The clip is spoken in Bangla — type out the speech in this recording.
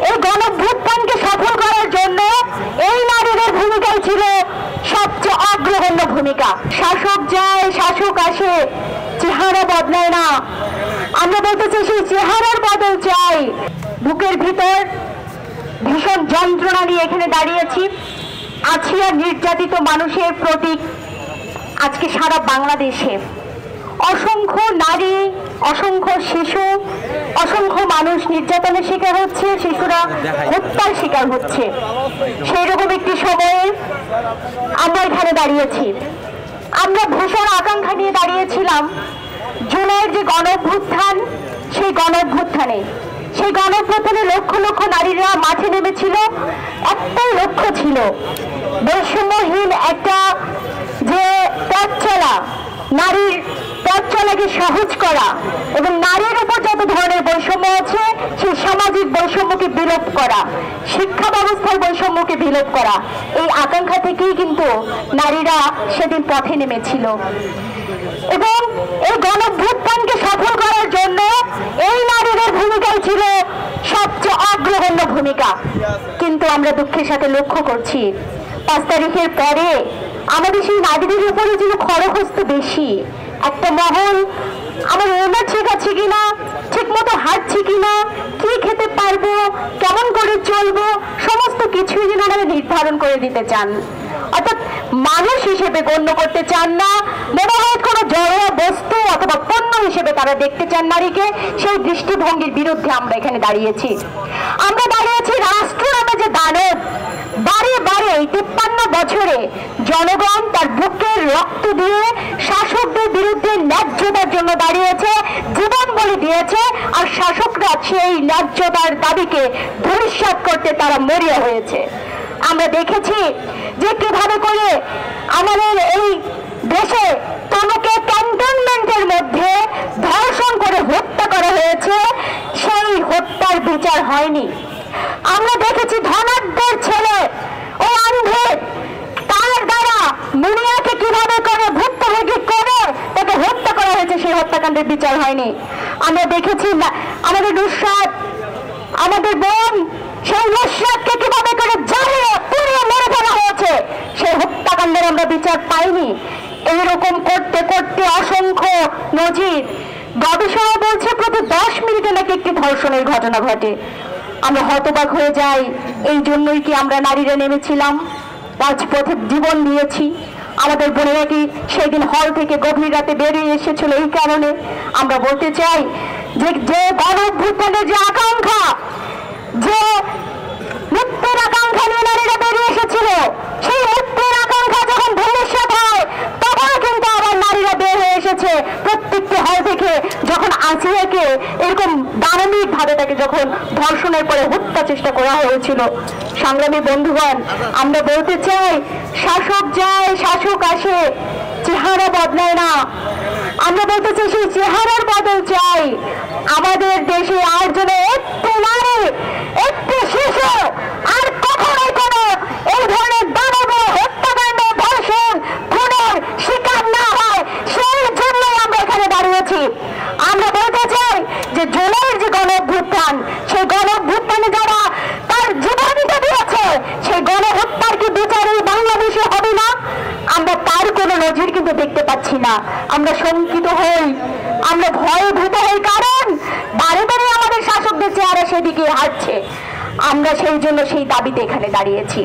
এই গণঅভ্যুত্থানকে সফল করার জন্য এই নারীদের ভূমিকাই ছিল সবচেয়ে অগ্রগণ্য ভূমিকা। শাসক যায় শাসক আসে, চেহারা বদলায় না। আমরা বলতে চাই সেই চেহারার বদল চাই। বুকের ভিতর ভীষণ যন্ত্রণা নিয়ে এখানে দাঁড়িয়েছি। আছি আর নির্যাতিত মানুষের প্রতীক। আজকে সারা বাংলাদেশে অসংখ্য নারী, অসংখ্য শিশু, অসংখ্য মানুষ নির্যাতনের শিকার হচ্ছে, শিশুরা হত্যার শিকার হচ্ছে। সেই রকম একটি সময়ে আমরা এখানে দাঁড়িয়েছি। আমরা ভীষণ আকাঙ্ক্ষা নিয়ে দাঁড়িয়েছিলাম জুলাইয়ের যে গণঅভ্যুত্থান, সেই গণঅভ্যুত্থানে লক্ষ লক্ষ নারীরা মাঠে নেমেছিল। একটাই লক্ষ্য ছিল বৈষম্যহীন একটা যে পথ চলা, নারীর পথ চলাকে সহজ করা এবং নারীর উপর যত ধরনের বৈষম্য আছে সেই সামাজিক বৈষম্যকে বিলোপ করা, শিক্ষা ব্যবস্থার বৈষম্যকে বিলোপ করা। এই আকাঙ্ক্ষা থেকেই কিন্তু নারীরা সেদিন পথে নেমেছিল এবং এই গণঅভ্যুত্থানকে সফল করার জন্য এই নারীদের ভূমিকাই ছিল সবচেয়ে অগ্রগণ্য ভূমিকা। কিন্তু আমরা দুঃখের সাথে লক্ষ্য করছি 5 তারিখের পরে আমাদের সেই নারীদের উপরে যেন খড়গহস্ত বেশি। একটা মহল আমার ওনার ঠিক আছে কিনা, ঠিক মতো হাঁটছি কিনা, কি খেতে পারবো, কেমন করে চলবো, সমস্ত কিছুই যেন আমাদের নির্ধারণ করে দিতে চান। অর্থাৎ মানুষ হিসেবে গণ্য করতে চান না, মনে হয় কোনো জড় বস্তু অথবা পণ্য হিসেবে তারা দেখতে চান নারীকে। সেই দৃষ্টিভঙ্গির বিরুদ্ধে আমরা এখানে দাঁড়িয়েছি। আমরা দাঁড়িয়েছি রাষ্ট্র নামে যে দানব বারে বারে 53 বছরে জনগণ তার বুকের রক্ত দিয়ে শাসকদের বিরুদ্ধে ন্যায্যতার জন্য দাঁড়িয়েছে, জীবন বলি দিয়েছে, আর শাসকরা সেই ন্যায্যতার দাবিকে ধূলিসাৎ করতে তারা মরিয়া হয়েছে। আমরা দেখেছি যে কিভাবে করে আমাদের এই দেশে তনুকে ক্যান্টনমেন্টের মধ্যে ধর্ষণ করে হত্যা করা হয়েছে, সেই হত্যার বিচার হয়নি। আমরা দেখেছি ধনাঢ্যের ছেলে ও অন্ধে তার দ্বারা মুনিয়াকে কিভাবে করে ভুক্তভোগী করে তাকে হত্যা করা হয়েছে, সেই হত্যাকাণ্ডের বিচার হয়নি। আমরা দেখেছি আমাদের নুসরাত, আমাদের বোন, সেই নুসরাতকে কিভাবে করে জ্বালিয়ে পুড়িয়ে মেরে ফেলা হয়েছে, সেই হত্যাকাণ্ডের আমরা বিচার পাইনি। এইরকম করতে করতে অসংখ্য নজির। গবেষণা বলছে প্রতি 10 মিনিটে নাকি একটি ধর্ষণের ঘটনা ঘটে। আমরা হতবাক হয়ে যাই। এই জন্যই কি আমরা নারীরা নেমেছিলাম, রাজপথে জীবন দিয়েছি? আমাদের বোনেরা কি সেদিন হল থেকে গভীর রাতে বেরিয়ে এসেছিল এই কারণে? আমরা বলতে চাই যে গণঅভ্যুত্থানের যে আকাঙ্ক্ষা, যে মুক্তির আকাঙ্ক্ষা নিয়ে নারীরা বেরিয়ে এসেছিল, সেই মুক্তির আকাঙ্ক্ষা যখন ভবিষ্যৎ হয় তখন কিন্তু আবার নারীরা বের হয়ে এসেছে প্রত্যেকটি হল থেকে। যখন আসিয়াকে এরকম দানবিক ভাবে তাকে যখন ধর্ষণের পরে হত্যা চেষ্টা করা হয়েছিল, সংগ্রামী বন্ধুগণ, আমরা বলতে চাই শাসক যায় শাসক আসে, চেহারা বদলায় না। আমরা বলতে চাই সেই চেহারার বদল চাই। আমাদের দেশে আর যেন একটি নারী, একটি শিশু আর কখনোই কোনো এই ধরনের দানব হত্যাকাণ্ড, ধর্ষণ, খুনের শিকার না হয়, সেই জন্যই আমরা এখানে দাঁড়িয়েছি। আমরা বলতে চাই যে জুলাইয়ের যে গণঅভ্যুত্থান, সেই গণঅভ্যুত্থানে যারা তার জীবনটা দিয়েছে, সেই গণহত্যার কি বিচার এই বাংলাদেশে হবে না? আমরা তার কোনো নজির কিন্তু দেখতে পাচ্ছি না। আমরা শঙ্কিত হই, আমরা ভয়ে ভীত হই, কারণ বারে বারে আমাদের শাসকদের চেহারা সেদিকে হাঁটছে। আমরা সেই জন্য সেই দাবিতে এখানে দাঁড়িয়েছি।